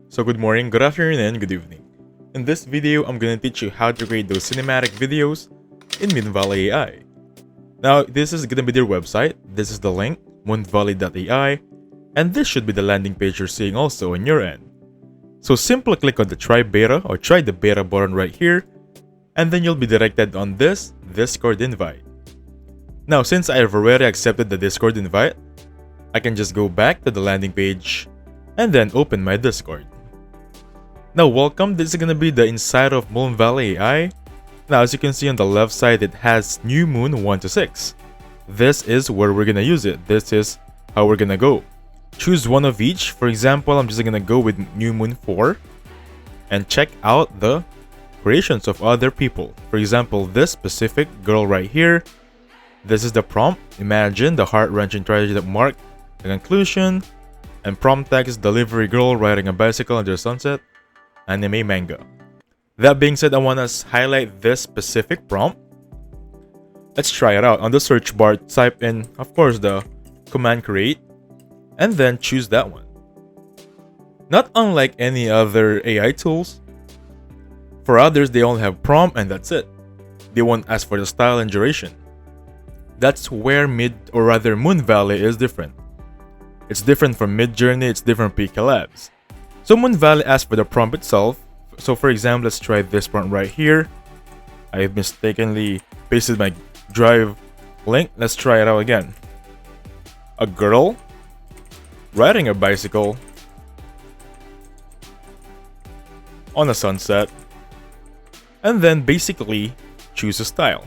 So good morning, good afternoon, and good evening. In this video, I'm gonna teach you how to create those cinematic videos in Moonvalley AI. Now, this is gonna be their website. This is the link, moonvalley.ai, and this should be the landing page you're seeing also on your end. So simply click on the try beta or try the beta button right here, and then you'll be directed on this Discord invite. Now, since I have already accepted the Discord invite, I can just go back to the landing page and then open my Discord. Now welcome, this is gonna be the inside of Moonvalley AI. Now as you can see on the left side, it has New Moon 1 to 6. This is where we're gonna use it. This is how we're gonna go. Choose one of each. For example, I'm just gonna go with New Moon 4 and check out the creations of other people. For example, this specific girl right here. This is the prompt. Imagine the heart-wrenching tragedy that marked the conclusion. And prompt tag is delivery girl riding a bicycle under the sunset. Anime manga. That being said, I want to highlight this specific prompt. Let's try it out. On the search bar, type in, of course, the command create, and then choose that one. Not unlike any other AI tools. For others, they only have prompt and that's it. They won't ask for the style and duration. That's where Moonvalley is different. It's different from Midjourney, it's different from PK Labs. So Moonvalley asks for the prompt itself. So for example, let's try this prompt right here. I mistakenly pasted my drive link. Let's try it out again. A girl riding a bicycle on a sunset, and then basically choose a style.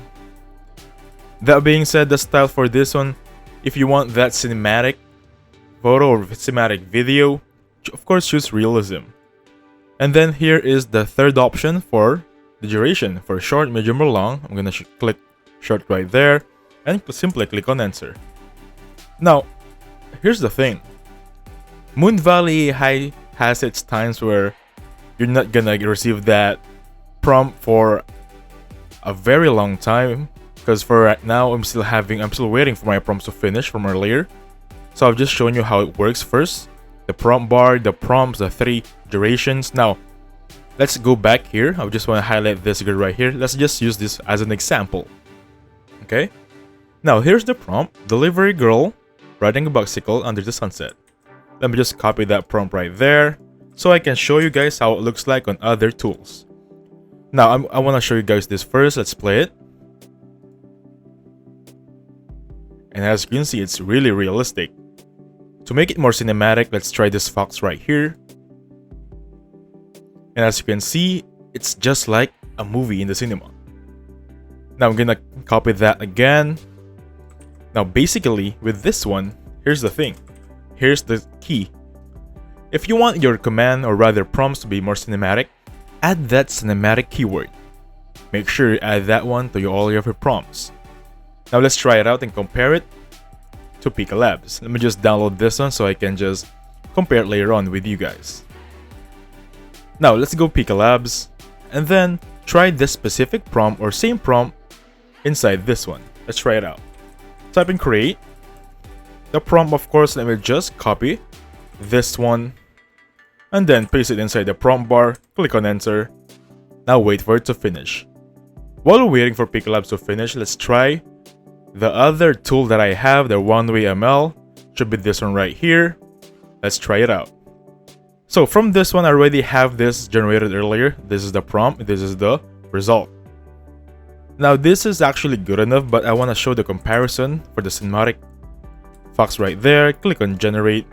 That being said, the style for this one, if you want that cinematic photo or cinematic video, of course choose realism. And then here is the third option for the duration. For short, medium, or long, I'm gonna click short right there and simply click on answer. Now, here's the thing. Moonvalley AI has its times where you're not gonna receive that prompt for a very long time, because for right now I'm still waiting for my prompts to finish from earlier. So I've just shown you how it works first. The prompt bar, the prompts, the 3 durations. Now, let's go back here. I just want to highlight this girl right here. Let's just use this as an example. Okay? Now, here's the prompt. Delivery girl riding a bicycle under the sunset. Let me just copy that prompt right there so I can show you guys how it looks like on other tools. Now, I want to show you guys this first. Let's play it. And as you can see, it's really realistic. To make it more cinematic, let's try this fox right here. And as you can see, it's just like a movie in the cinema. Now I'm gonna copy that again. Now basically, with this one, here's the thing. Here's the key. If you want your command, or rather prompts, to be more cinematic, add that cinematic keyword. Make sure you add that one to all of your prompts. Now let's try it out and compare it to PK Labs. Let me just download this one so I can just compare it later on with you guys. Now let's go PK Labs and then try this specific prompt or same prompt inside this one. Let's try it out. Type in create. The prompt, of course, let me just copy this one and then paste it inside the prompt bar. Click on enter. Now wait for it to finish. While we're waiting for PK Labs to finish, let's try the other tool that I have, the one-way ML. Should be this one right here. Let's try it out. So from this one, I already have this generated earlier. This is the prompt, this is the result. Now this is actually good enough, but I want to show the comparison for the cinematic fox right there. Click on generate.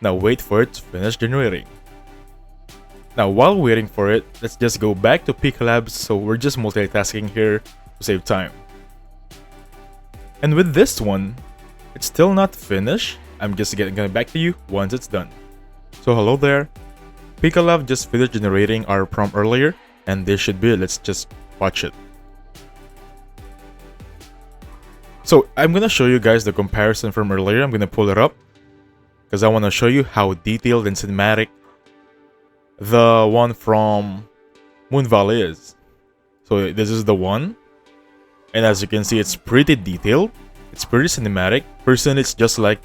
Now wait for it to finish generating. Now while waiting for it, let's just go back to PK Labs. So we're just multitasking here to save time. And with this one, it's still not finished. I'm just getting back to you once it's done. So hello there. PK Labs just finished generating our prompt earlier, and this should be it. Let's just watch it. So I'm gonna show you guys the comparison from earlier. I'm gonna pull it up because I want to show you how detailed and cinematic the one from Moonvalley is. So this is the one. And as you can see, it's pretty detailed. It's pretty cinematic. Personally, it's just like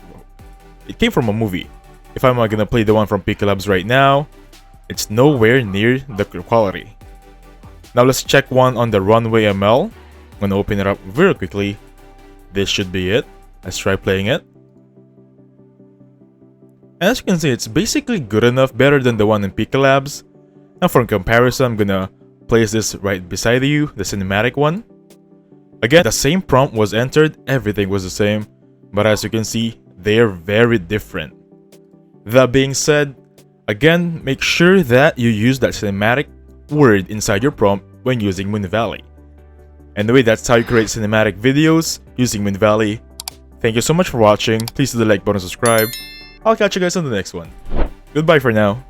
it came from a movie. If I'm gonna play the one from PK Labs right now, it's nowhere near the quality. Now let's check one on the Runway ML. I'm gonna open it up very quickly. This should be it. Let's try playing it. And as you can see, it's basically good enough, better than the one in Pika Labs. Now for comparison, I'm gonna place this right beside you, the cinematic one. Again, the same prompt was entered, everything was the same, but as you can see, they're very different. That being said, again, make sure that you use that cinematic word inside your prompt when using Moonvalley. Anyway, that's how you create cinematic videos using Moonvalley. Thank you so much for watching. Please hit the like button and subscribe. I'll catch you guys on the next one. Goodbye for now.